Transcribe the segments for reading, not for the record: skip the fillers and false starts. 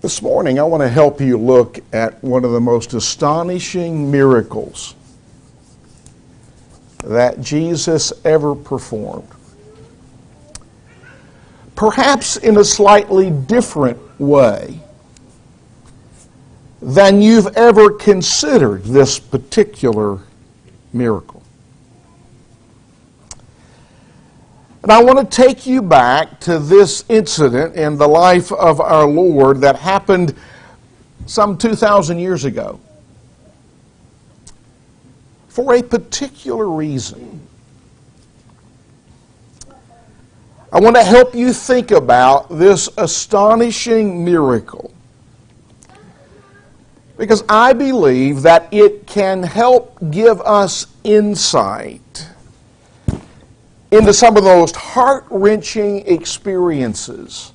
This morning, I want to help you look at one of the most astonishing miracles that Jesus ever performed. Perhaps in a slightly different way than you've ever considered this particular miracle. And I want to take you back to this incident in the life of our Lord that happened some 2,000 years ago for a particular reason. I want to help you think about this astonishing miracle because I believe that it can help give us insight into some of the most heart-wrenching experiences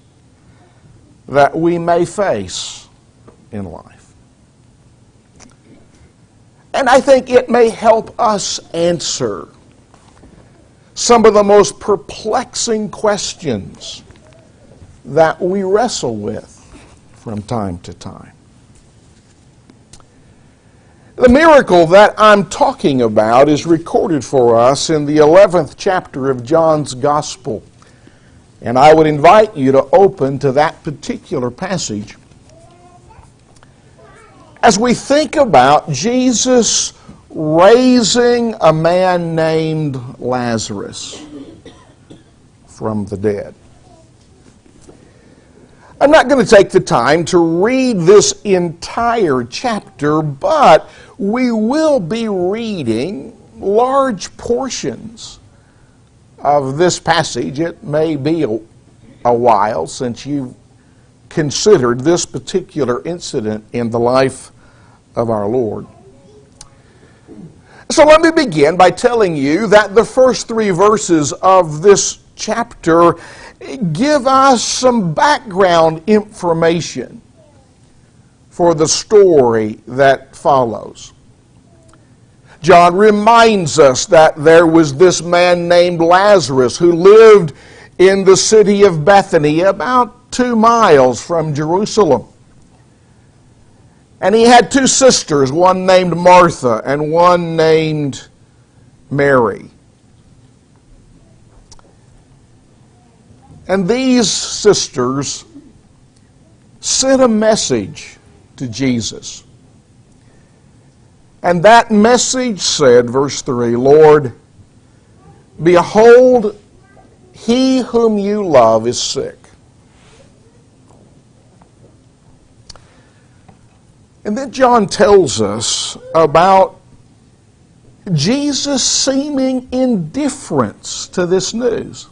that we may face in life. And I think it may help us answer some of the most perplexing questions that we wrestle with from time to time. The miracle that I'm talking about is recorded for us in the 11th chapter of John's Gospel. And I would invite you to open to that particular passage as we think about Jesus raising a man named Lazarus from the dead. I'm not going to take the time to read this entire chapter, but we will be reading large portions of this passage. It may be a while since you've considered this particular incident in the life of our Lord. So let me begin by telling you that the first 3 verses of this chapter give us some background information for the story that follows. John reminds us that there was this man named Lazarus who lived in the city of Bethany, about 2 miles from Jerusalem. And he had 2 sisters, one named Martha and one named Mary. And these sisters sent a message to Jesus. And that message said, verse 3, Lord, behold, he whom you love is sick. And then John tells us about Jesus' seeming indifference to this news.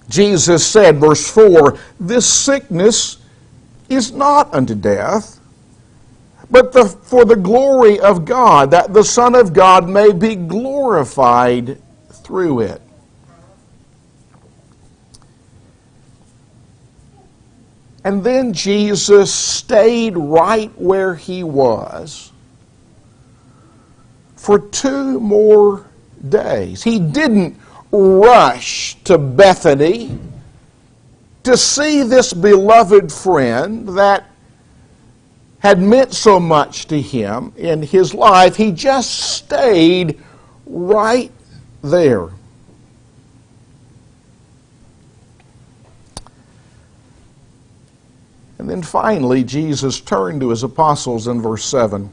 Jesus said, verse 4, this sickness is not unto death, but for the glory of God, that the Son of God may be glorified through it. And then Jesus stayed right where he was for 2 more days. He didn't rush to Bethany to see this beloved friend that had meant so much to him in his life. He just stayed right there. And then finally, Jesus turned to his apostles in verse 7.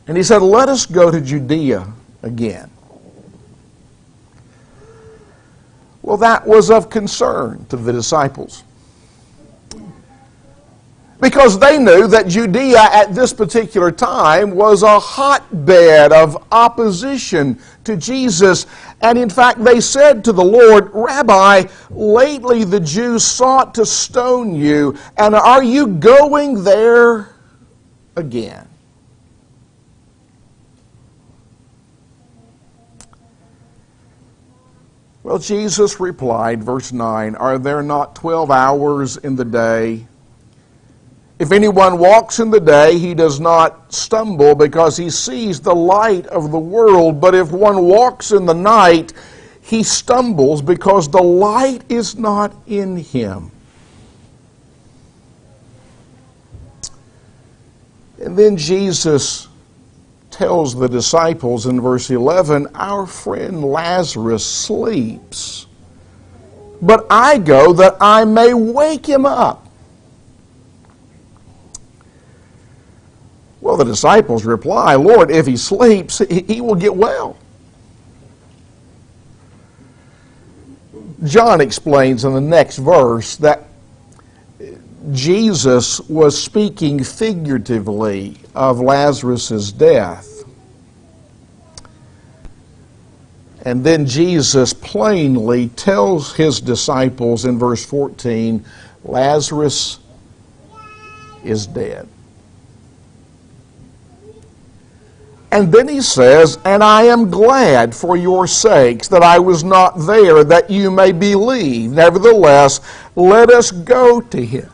And he said, let us go to Judea again. Well, that was of concern to the disciples, because they knew that Judea at this particular time was a hotbed of opposition to Jesus. And in fact, they said to the Lord, Rabbi, lately the Jews sought to stone you, and are you going there again? Well, Jesus replied, verse 9, are there not 12 hours in the day? If anyone walks in the day, he does not stumble because he sees the light of the world. But if one walks in the night, he stumbles because the light is not in him. And then Jesus tells the disciples in verse 11, our friend Lazarus sleeps, but I go that I may wake him up. Well, the disciples reply, Lord, if he sleeps, he will get well. John explains in the next verse that Jesus was speaking figuratively of Lazarus' death. And then Jesus plainly tells his disciples in verse 14, Lazarus is dead. And then he says, and I am glad for your sakes that I was not there, that you may believe. Nevertheless, let us go to him.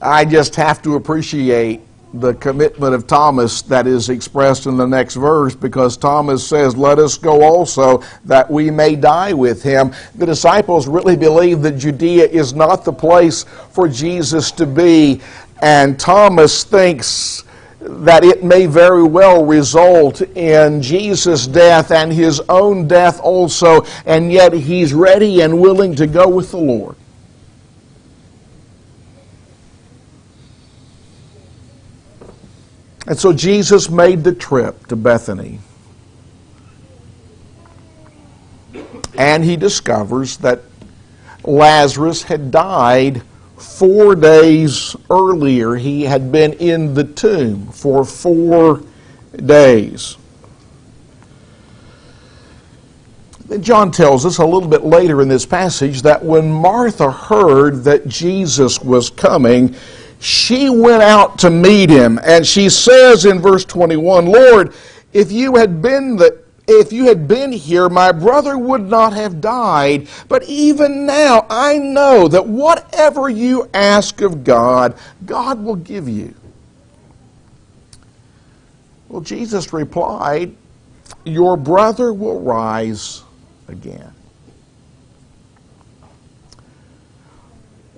I just have to appreciate the commitment of Thomas that is expressed in the next verse, because Thomas says, let us go also that we may die with him. The disciples really believe that Judea is not the place for Jesus to be, and Thomas thinks that it may very well result in Jesus' death and his own death also, and yet he's ready and willing to go with the Lord. And so Jesus made the trip to Bethany. And he discovers that Lazarus had died 4 days earlier. He had been in the tomb for 4 days. Then John tells us a little bit later in this passage that when Martha heard that Jesus was coming, she went out to meet him, and she says in verse 21, Lord, if you had been here, my brother would not have died. But even now I know that whatever you ask of God, God will give you. Well, Jesus replied, your brother will rise again.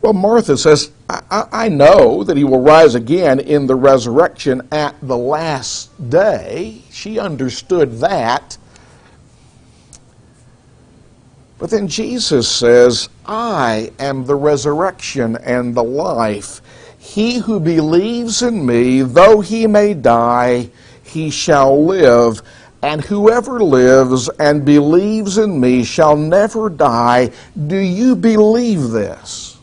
Well, Martha says, I know that he will rise again in the resurrection at the last day. She understood that. But then Jesus says, I am the resurrection and the life. He who believes in me, though he may die, he shall live. And whoever lives and believes in me shall never die. Do you believe this?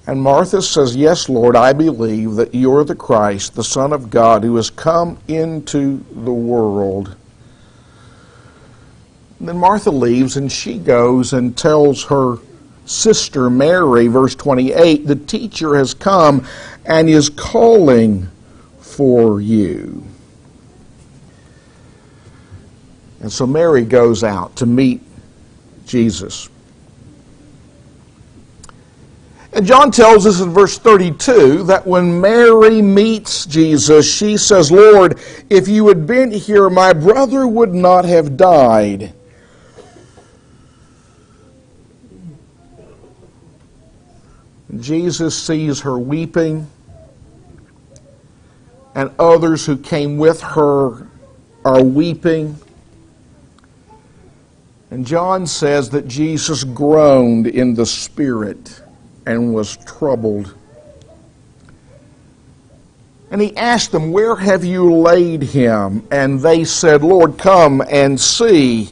And Martha says, yes, Lord, I believe that you are the Christ, the Son of God, who has come into the world. And then Martha leaves, and she goes and tells her sister Mary, verse 28, the teacher has come and is calling for you. And so Mary goes out to meet Jesus. And John tells us in verse 32 that when Mary meets Jesus, she says, Lord, if you had been here, my brother would not have died. Jesus sees her weeping, and others who came with her are weeping. And John says that Jesus groaned in the spirit and was troubled. And he asked them, where have you laid him? And they said, Lord, come and see.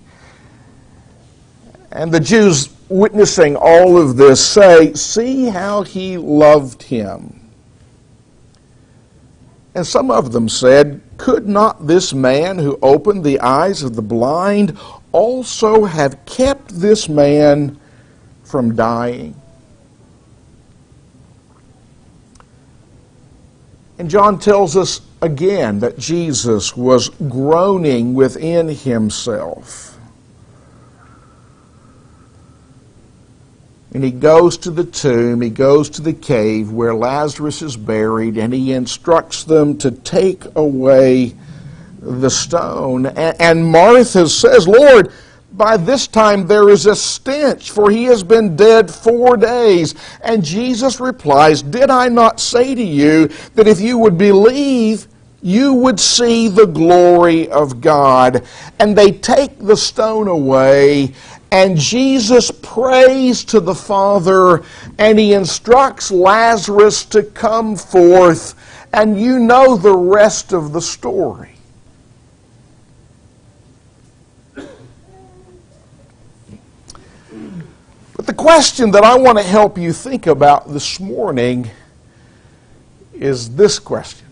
And the Jews witnessing all of this say, see how he loved him. And some of them said, could not this man who opened the eyes of the blind also have kept this man from dying? And John tells us again that Jesus was groaning within himself. And he goes to the tomb, he goes to the cave where Lazarus is buried, and he instructs them to take away the stone. And Martha says, Lord, by this time there is a stench, for he has been dead 4 days. And Jesus replies, did I not say to you that if you would believe, you would see the glory of God? And they take the stone away, and Jesus prays to the Father, and he instructs Lazarus to come forth, and you know the rest of the story. But the question that I want to help you think about this morning is this question.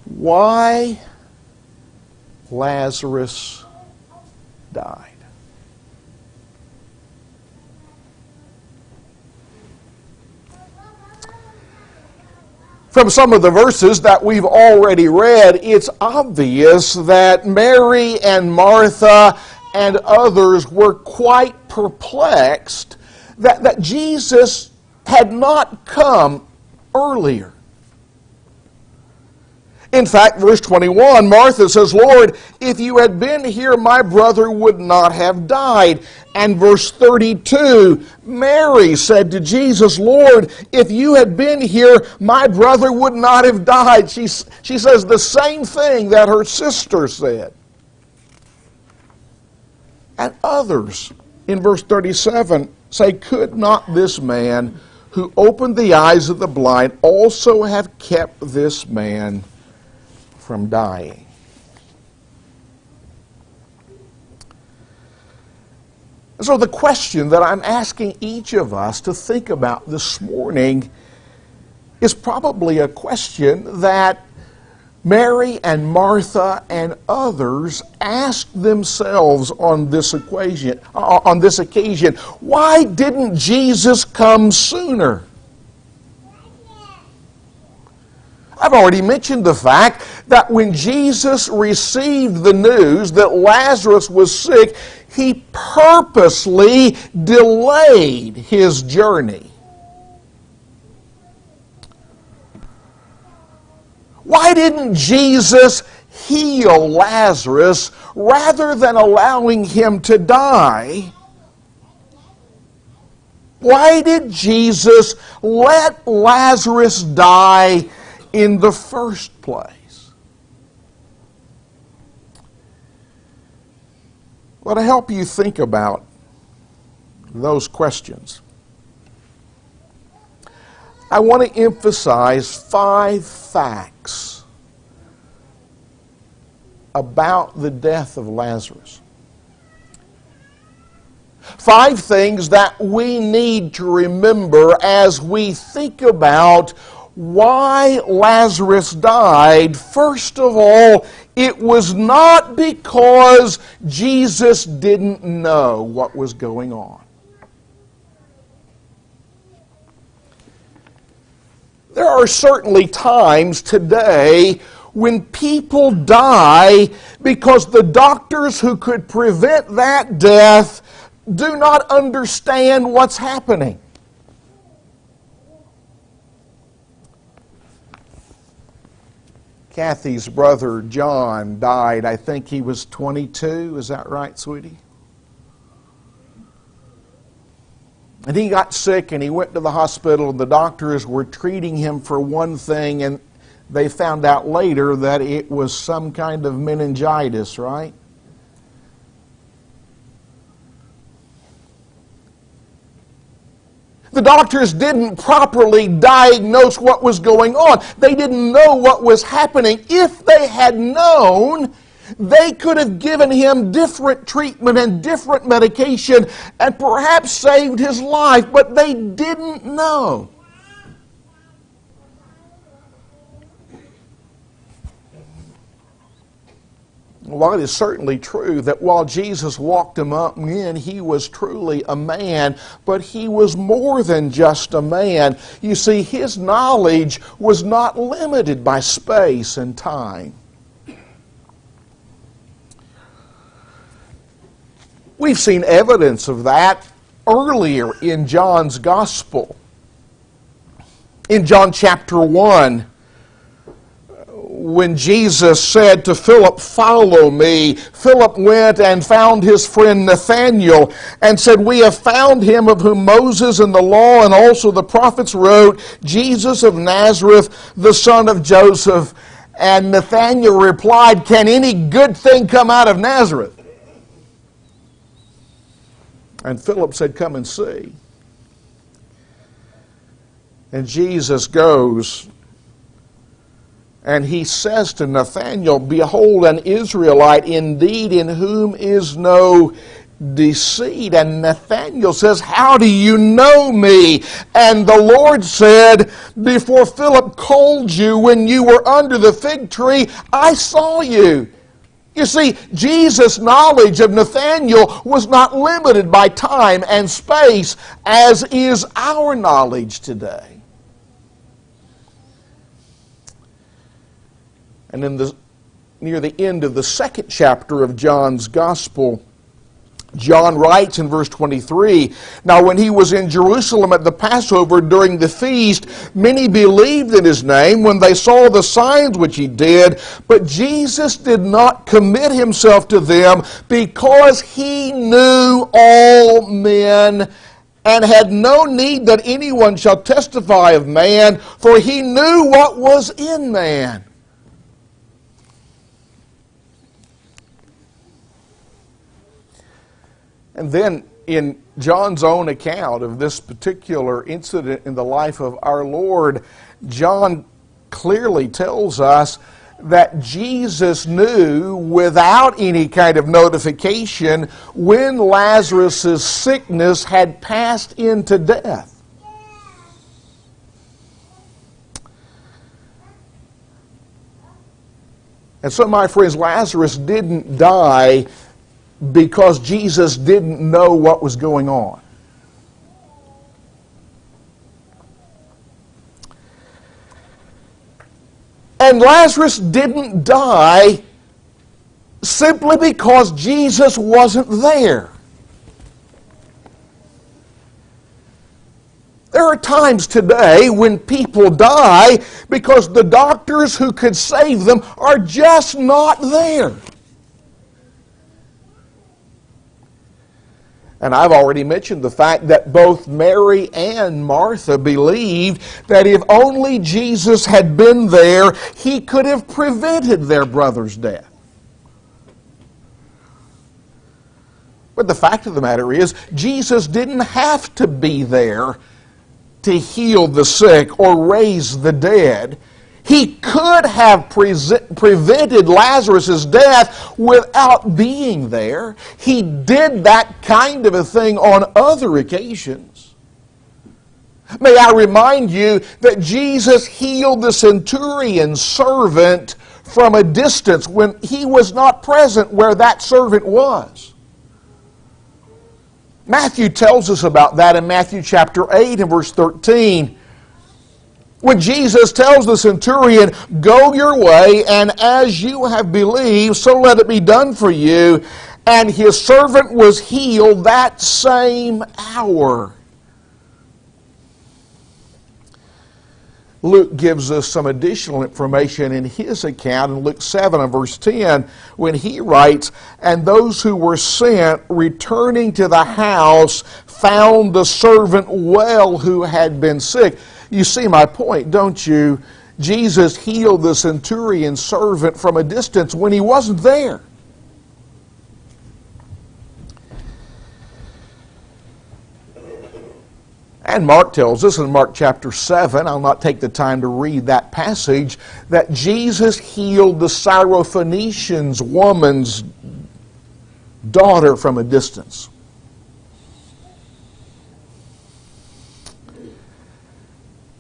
Why Lazarus died? From some of the verses that we've already read, it's obvious that Mary and Martha and others were quite perplexed that Jesus had not come earlier. In fact, verse 21, Martha says, Lord, if you had been here, my brother would not have died. And verse 32, Mary said to Jesus, Lord, if you had been here, my brother would not have died. She says the same thing that her sister said. And others, in verse 37, say, could not this man who opened the eyes of the blind also have kept this man from dying? So the question that I'm asking each of us to think about this morning is probably a question that Mary and Martha and others asked themselves on this occasion. Why didn't Jesus come sooner? I've already mentioned the fact that when Jesus received the news that Lazarus was sick, he purposely delayed his journey. Why didn't Jesus heal Lazarus rather than allowing him to die? Why did Jesus let Lazarus die in the first place? Well, to help you think about those questions, I want to emphasize 5 facts about the death of Lazarus. 5 things that we need to remember as we think about why Lazarus died. First of all, it was not because Jesus didn't know what was going on. There are certainly times today when people die because the doctors who could prevent that death do not understand what's happening. Kathy's brother John died. I think he was 22. Is that right, sweetie? And he got sick and he went to the hospital, and the doctors were treating him for one thing, and they found out later that it was some kind of meningitis, right? The doctors didn't properly diagnose what was going on. They didn't know what was happening. If they had known, they could have given him different treatment and different medication and perhaps saved his life, but they didn't know. While it is certainly true that while Jesus walked among men, he was truly a man, but he was more than just a man. You see, his knowledge was not limited by space and time. We've seen evidence of that earlier in John's Gospel. In John chapter 1, when Jesus said to Philip, "Follow me," Philip went and found his friend Nathanael and said, "We have found him of whom Moses and the law and also the prophets wrote, Jesus of Nazareth, the son of Joseph." And Nathanael replied, "Can any good thing come out of Nazareth?" And Philip said, "Come and see." And Jesus goes and he says to Nathanael, "Behold, an Israelite indeed, in whom is no deceit." And Nathanael says, "How do you know me?" And the Lord said, "Before Philip called you, when you were under the fig tree, I saw you." You see, Jesus' knowledge of Nathanael was not limited by time and space, as is our knowledge today. And near the end of the second chapter of John's Gospel, John writes in verse 23, "Now when he was in Jerusalem at the Passover during the feast, many believed in his name when they saw the signs which he did. But Jesus did not commit himself to them, because he knew all men, and had no need that anyone shall testify of man, for he knew what was in man." And then in John's own account of this particular incident in the life of our Lord, John clearly tells us that Jesus knew without any kind of notification when Lazarus' sickness had passed into death. And so, my friends, Lazarus didn't die because Jesus didn't know what was going on. And Lazarus didn't die simply because Jesus wasn't there. There are times today when people die because the doctors who could save them are just not there. And I've already mentioned the fact that both Mary and Martha believed that if only Jesus had been there, he could have prevented their brother's death. But the fact of the matter is, Jesus didn't have to be there to heal the sick or raise the dead. He could have prevented Lazarus' death without being there. He did that kind of a thing on other occasions. May I remind you that Jesus healed the centurion's servant from a distance when he was not present where that servant was. Matthew tells us about that in Matthew chapter 8 and verse 13. When Jesus tells the centurion, "Go your way, and as you have believed, so let it be done for you." And his servant was healed that same hour. Luke gives us some additional information in his account in Luke 7 and verse 10 when he writes, "And those who were sent, returning to the house, found the servant well who had been sick." You see my point, don't you? Jesus healed the centurion's servant from a distance when he wasn't there. And Mark tells us in Mark chapter 7, I'll not take the time to read that passage, that Jesus healed the Syrophoenician woman's daughter from a distance.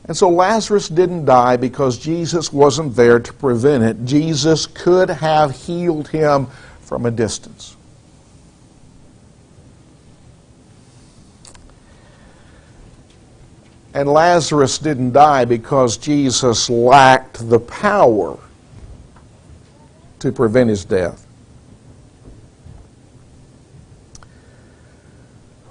And so Lazarus didn't die because Jesus wasn't there to prevent it. Jesus could have healed him from a distance. And Lazarus didn't die because Jesus lacked the power to prevent his death.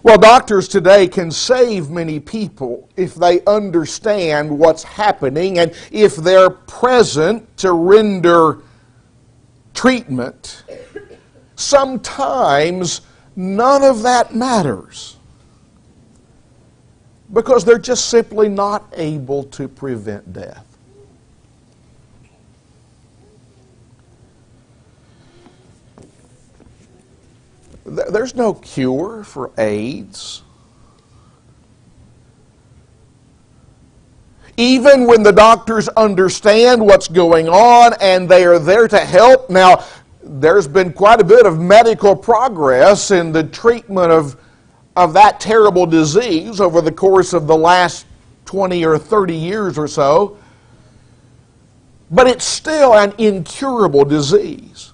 Well, doctors today can save many people if they understand what's happening and if they're present to render treatment. Sometimes none of that matters because they're just simply not able to prevent death. There's no cure for AIDS. Even when the doctors understand what's going on and they are there to help. Now, there's been quite a bit of medical progress in the treatment of that terrible disease over the course of the last 20 or 30 years or so. But it's still an incurable disease.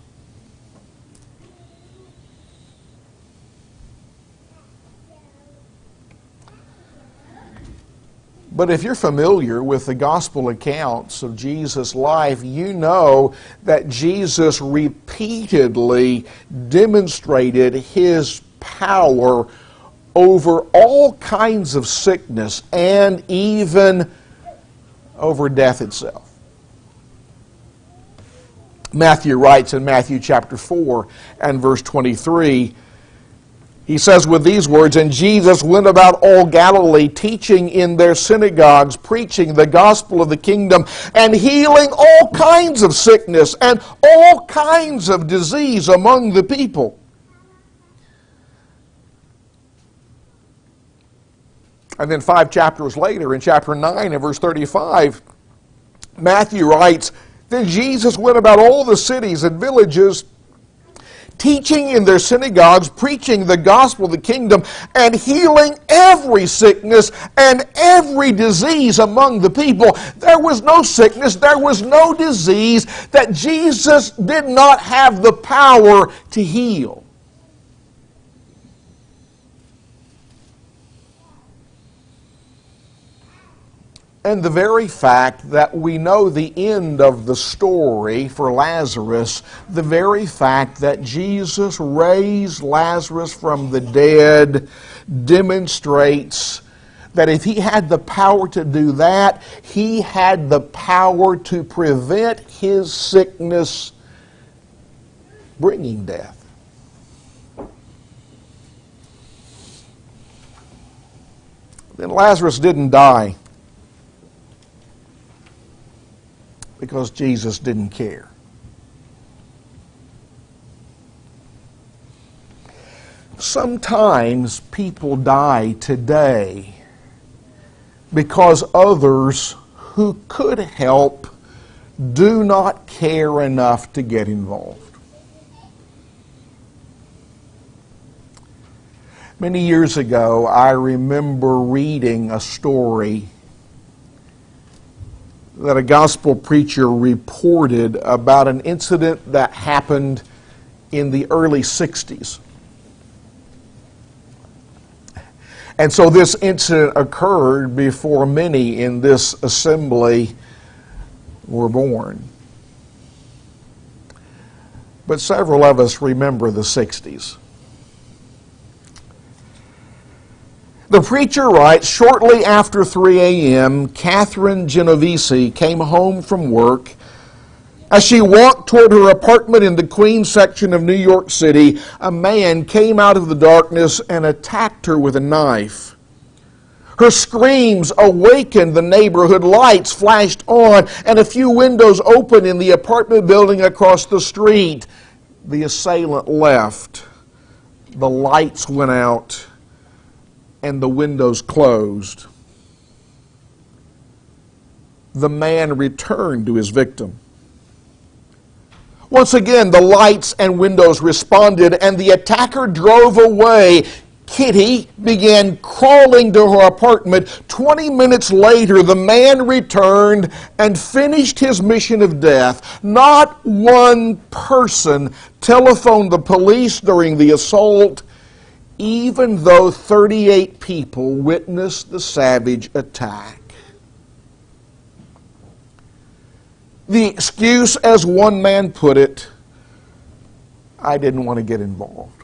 But if you're familiar with the gospel accounts of Jesus' life, you know that Jesus repeatedly demonstrated His power over all kinds of sickness and even over death itself. Matthew writes in Matthew chapter 4 and verse 23, he says with these words, "And Jesus went about all Galilee, teaching in their synagogues, preaching the gospel of the kingdom, and healing all kinds of sickness and all kinds of disease among the people." And then 5 chapters later, in chapter 9 and verse 35, Matthew writes, "Then Jesus went about all the cities and villages, teaching in their synagogues, preaching the gospel of the kingdom, and healing every sickness and every disease among the people." There was no sickness, there was no disease that Jesus did not have the power to heal. And the very fact that we know the end of the story for Lazarus, the very fact that Jesus raised Lazarus from the dead, demonstrates that if He had the power to do that, He had the power to prevent his sickness bringing death. Then Lazarus didn't die because Jesus didn't care. Sometimes people die today because others who could help do not care enough to get involved. Many years ago, I remember reading a story that a gospel preacher reported about an incident that happened in the early 60s. And so this incident occurred before many in this assembly were born. But several of us remember the 60s. The preacher writes, shortly after 3 a.m., Catherine Genovese came home from work. As she walked toward her apartment in the Queens section of New York City, a man came out of the darkness and attacked her with a knife. Her screams awakened the neighborhood. Lights flashed on, and a few windows opened in the apartment building across the street. The assailant left. The lights went out, and the windows closed. The man returned to his victim. Once again, the lights and windows responded, and the attacker drove away. Kitty began crawling to her apartment. 20 minutes later, the man returned and finished his mission of death. Not one person telephoned the police during the assault, even though 38 people witnessed the savage attack. The excuse, as one man put it, I didn't want to get involved.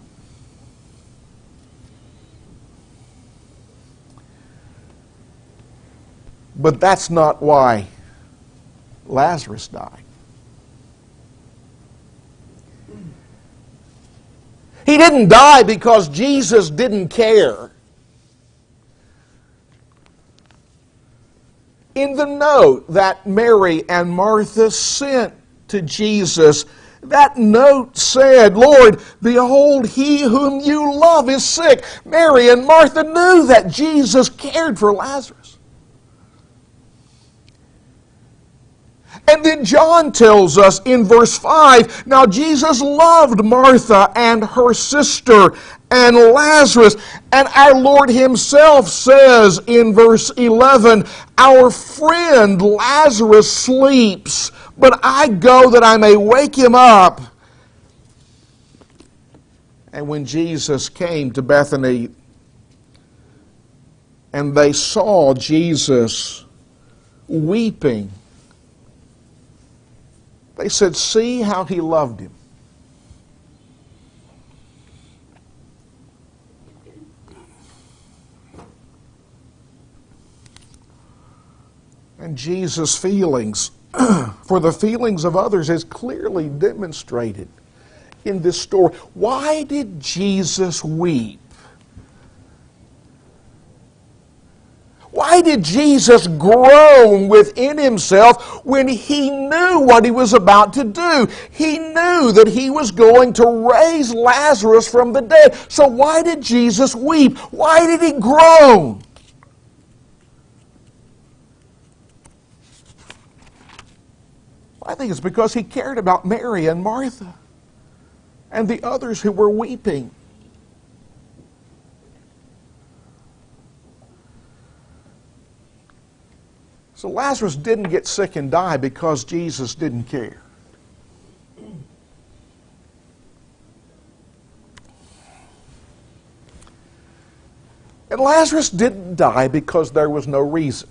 But that's not why Lazarus died. He didn't die because Jesus didn't care. In the note that Mary and Martha sent to Jesus, that note said, "Lord, behold, he whom you love is sick." Mary and Martha knew that Jesus cared for Lazarus. And then John tells us in verse 5, now Jesus loved Martha and her sister and Lazarus. And our Lord himself says in verse 11, "Our friend Lazarus sleeps, but I go that I may wake him up." And when Jesus came to Bethany and they saw Jesus weeping, they said, "See how he loved him." And Jesus' feelings for the feelings of others is clearly demonstrated in this story. Why did Jesus weep? Why did Jesus groan within himself when he knew what he was about to do? He knew that he was going to raise Lazarus from the dead. So why did Jesus weep? Why did he groan? I think it's because he cared about Mary and Martha and the others who were weeping. So Lazarus didn't get sick and die because Jesus didn't care. And Lazarus didn't die because there was no reason.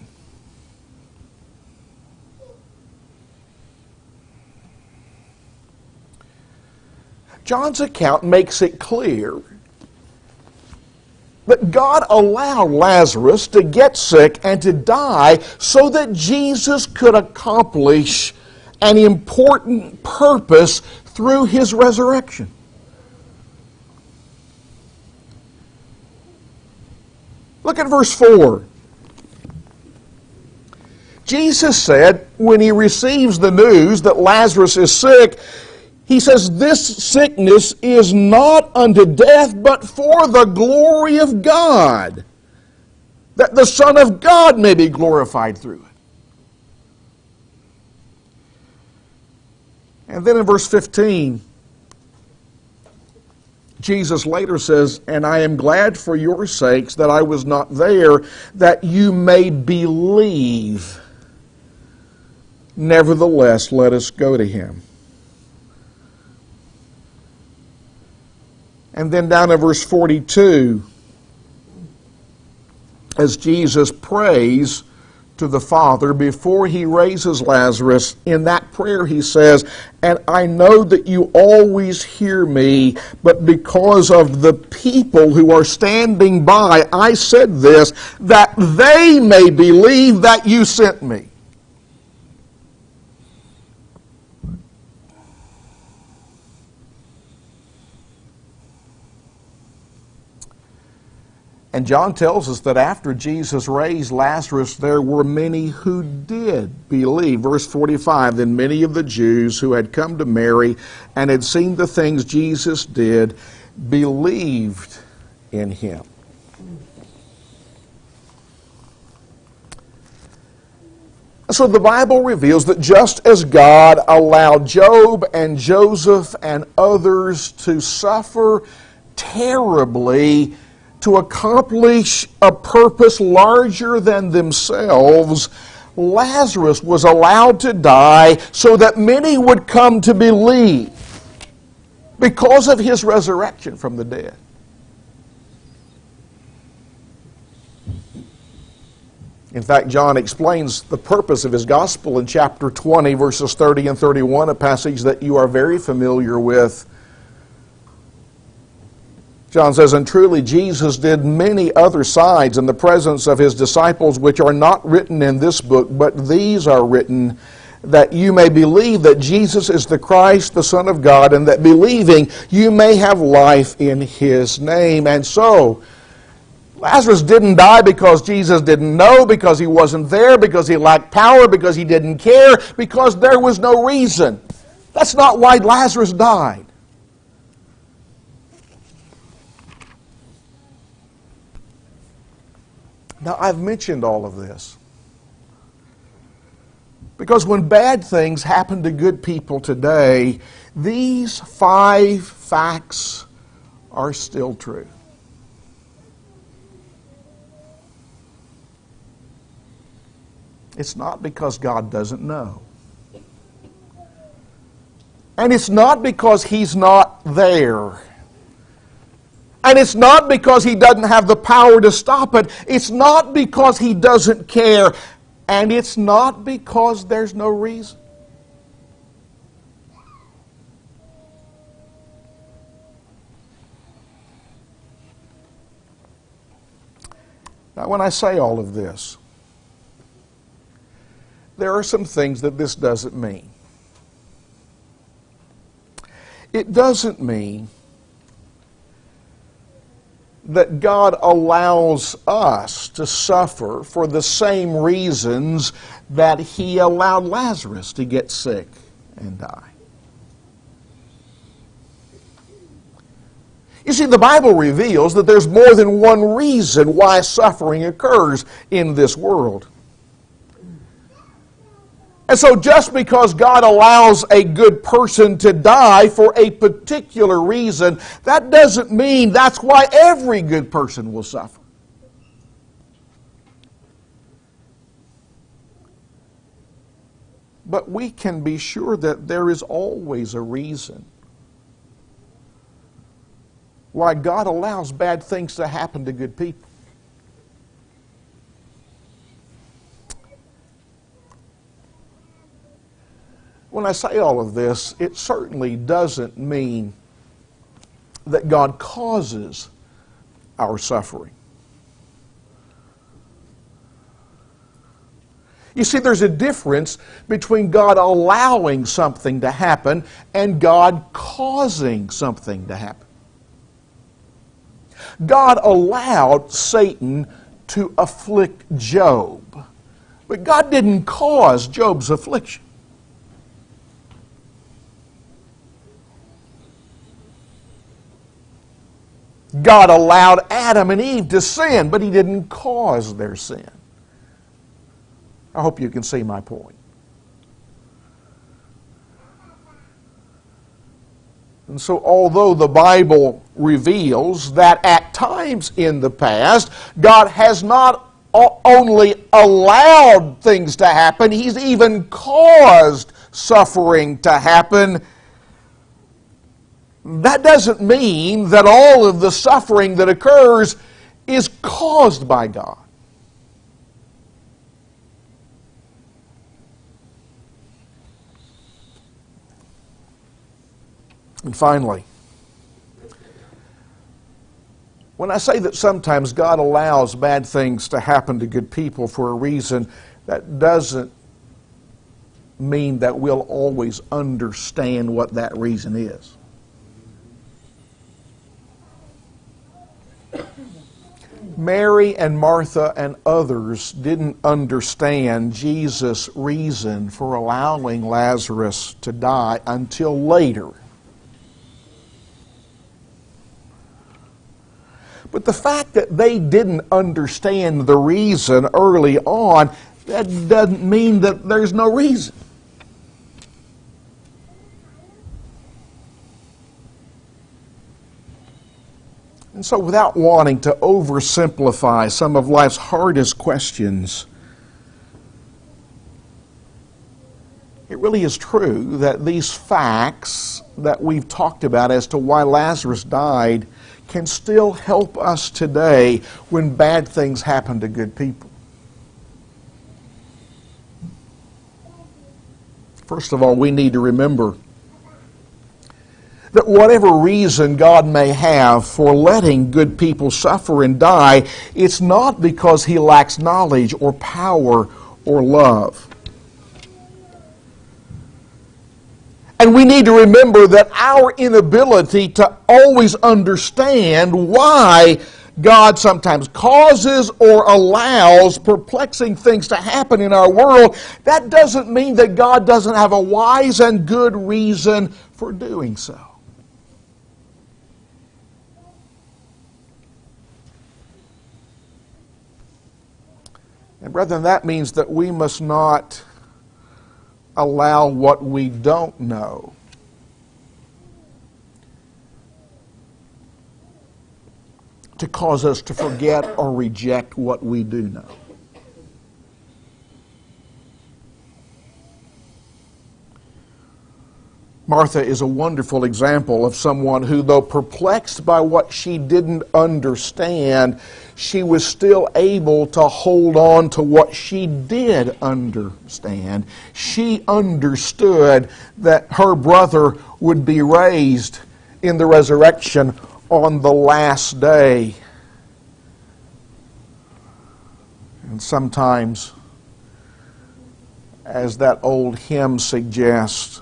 John's account makes it clear that God allowed Lazarus to get sick and to die so that Jesus could accomplish an important purpose through his resurrection. Look at verse 4. Jesus said, when he receives the news that Lazarus is sick, he says, "This sickness is not unto death, but for the glory of God, that the Son of God may be glorified through it." And then in verse 15, Jesus later says, "And I am glad for your sakes that I was not there, that you may believe. Nevertheless, let us go to him." And then down in verse 42, as Jesus prays to the Father before he raises Lazarus, in that prayer he says, "And I know that you always hear me, but because of the people who are standing by, I said this, that they may believe that you sent me." And John tells us that after Jesus raised Lazarus, there were many who did believe. Verse 45, "Then many of the Jews who had come to Mary and had seen the things Jesus did believed in him." So the Bible reveals that just as God allowed Job and Joseph and others to suffer terribly to accomplish a purpose larger than themselves, Lazarus was allowed to die so that many would come to believe because of his resurrection from the dead. In fact, John explains the purpose of his gospel in chapter 20, verses 30 and 31, a passage that you are very familiar with. John says, "And truly Jesus did many other signs in the presence of his disciples, which are not written in this book, but these are written, that you may believe that Jesus is the Christ, the Son of God, and that believing you may have life in his name." And so, Lazarus didn't die because Jesus didn't know, because he wasn't there, because he lacked power, because he didn't care, because there was no reason. That's not why Lazarus died. Now, I've mentioned all of this because when bad things happen to good people today, these 5 facts are still true. It's not because God doesn't know. And it's not because he's not there. And it's not because he doesn't have the power to stop it. It's not because he doesn't care. And it's not because there's no reason. Now, when I say all of this, there are some things that this doesn't mean. It doesn't mean that God allows us to suffer for the same reasons that he allowed Lazarus to get sick and die. You see, the Bible reveals that there's more than one reason why suffering occurs in this world. And so just because God allows a good person to die for a particular reason, that doesn't mean that's why every good person will suffer. But we can be sure that there is always a reason why God allows bad things to happen to good people. When I say all of this, it certainly doesn't mean that God causes our suffering. You see, there's a difference between God allowing something to happen and God causing something to happen. God allowed Satan to afflict Job, but God didn't cause Job's affliction. God allowed Adam and Eve to sin, but he didn't cause their sin. I hope you can see my point. And so although the Bible reveals that at times in the past, God has not only allowed things to happen, he's even caused suffering to happen, that doesn't mean that all of the suffering that occurs is caused by God. And finally, when I say that sometimes God allows bad things to happen to good people for a reason, that doesn't mean that we'll always understand what that reason is. Mary and Martha and others didn't understand Jesus' reason for allowing Lazarus to die until later. But the fact that they didn't understand the reason early on, that doesn't mean that there's no reason. And so without wanting to oversimplify some of life's hardest questions, it really is true that these facts that we've talked about as to why Lazarus died can still help us today when bad things happen to good people. First of all, we need to remember that whatever reason God may have for letting good people suffer and die, it's not because He lacks knowledge or power or love. And we need to remember that our inability to always understand why God sometimes causes or allows perplexing things to happen in our world, that doesn't mean that God doesn't have a wise and good reason for doing so. And brethren, that means that we must not allow what we don't know to cause us to forget or reject what we do know. Martha is a wonderful example of someone who, though perplexed by what she didn't understand, she was still able to hold on to what she did understand. She understood that her brother would be raised in the resurrection on the last day. And sometimes, as that old hymn suggests,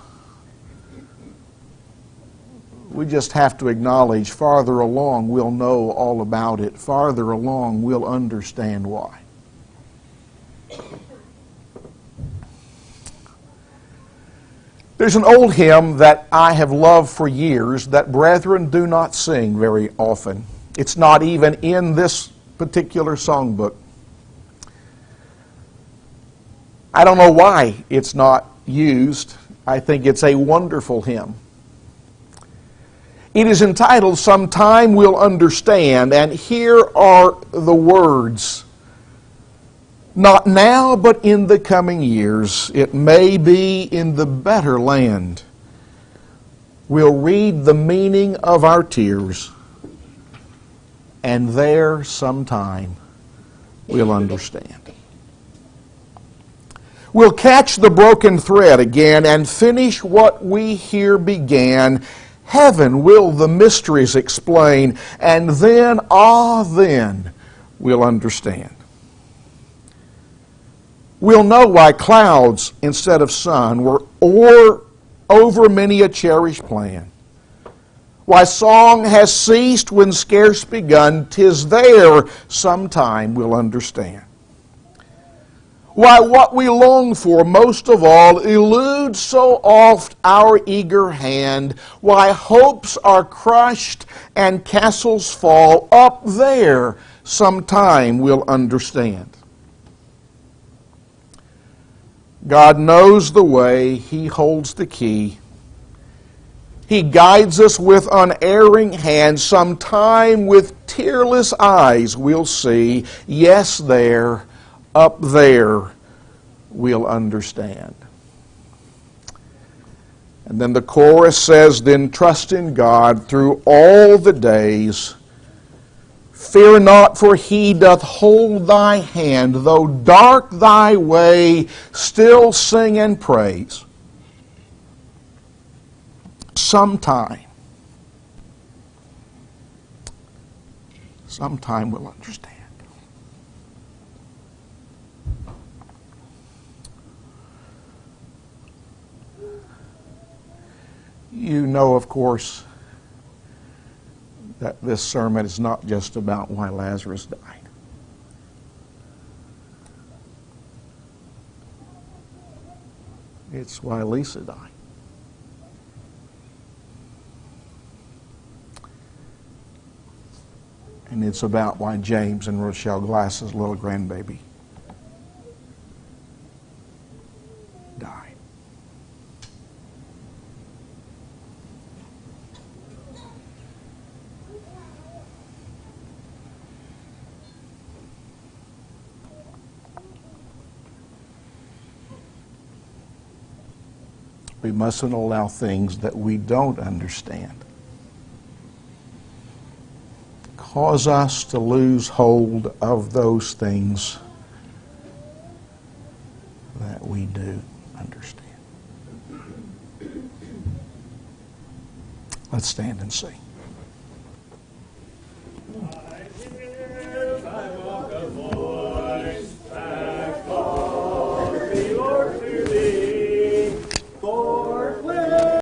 we just have to acknowledge farther along we'll know all about it. Farther along we'll understand why. There's an old hymn that I have loved for years that brethren do not sing very often. It's not even in this particular songbook. I don't know why it's not used. I think it's a wonderful hymn. It is entitled, "Sometime We'll Understand," and here are the words. "Not now, but in the coming years, it may be in the better land. We'll read the meaning of our tears, and there sometime we'll understand. We'll catch the broken thread again and finish what we here began. Heaven will the mysteries explain, and then, then we'll understand. We'll know why clouds instead of sun were over many a cherished plan. Why song has ceased when scarce begun, 'tis there sometime we'll understand. Why what we long for most of all eludes so oft our eager hand. Why hopes are crushed and castles fall. Up there sometime we'll understand. God knows the way, He holds the key. He guides us with unerring hand. Sometime with tearless eyes we'll see. Yes, there, up there, we'll understand. And then the chorus says, then trust in God through all the days. Fear not, for He doth hold thy hand. Though dark thy way, still sing and praise. Sometime we'll understand. You know, of course, that this sermon is not just about why Lazarus died. It's why Lisa died. And it's about why James and Rochelle Glass's little grandbaby died. We mustn't allow things that we don't understand cause us to lose hold of those things that we do understand. Let's stand and sing.